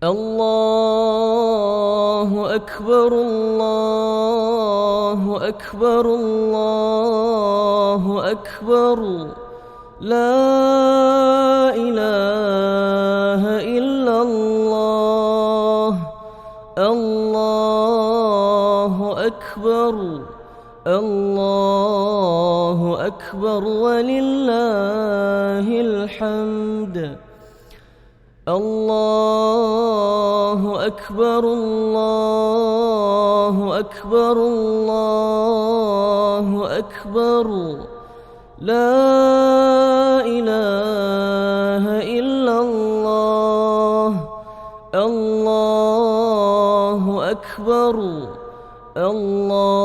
الله أكبر الله أكبر الله أكبر. لا إله إلا الله. الله أكبر الله أكبر ولله الحمد. الله أكبر الله أكبر الله أكبر. لا إله إلا الله. الله أكبر الله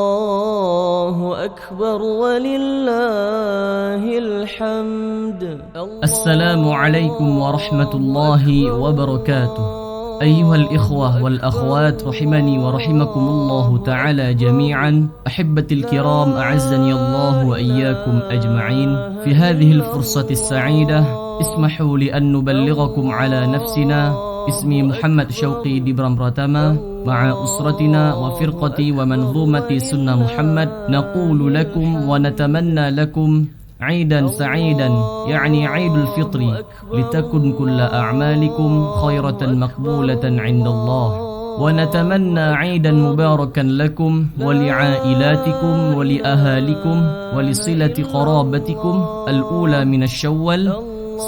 أكبر ولله الحمد. السلام عليكم ورحمة الله وبركاته. أيها الإخوة والأخوات رحمني ورحمكم الله تعالى جميعا. أحبتي الكرام أعزني الله وإياكم أجمعين. في هذه الفرصة السعيدة اسمحوا لي أن نبلغكم على نفسنا. اسمي محمد شوقي دبرم رتما، مع أسرتنا وفرقتي ومنظومة سنة محمد نقول لكم ونتمنى لكم عيدا سعيدا، يعني عيد الفطر، لتكن كل أعمالكم خيرة مقبولة عند الله. ونتمنى عيدا مباركا لكم ولعائلاتكم ولأهاليكم ولصلة قرابتكم الأولى من الشوال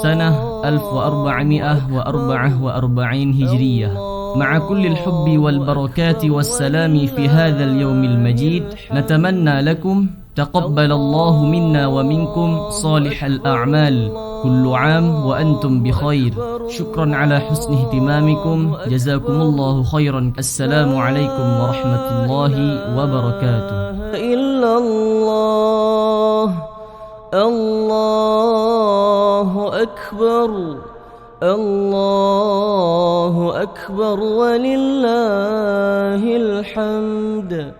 سنة 1444 هجرية، مع كل الحب والبركات والسلام في هذا اليوم المجيد. نتمنى لكم تقبل الله منا ومنكم صالح الأعمال، كل عام وأنتم بخير. شكرا على حسن اهتمامكم، جزاكم الله خيرا. السلام عليكم ورحمة الله وبركاته. إلا الله. الله أكبر الله أكبر ولله الحمد.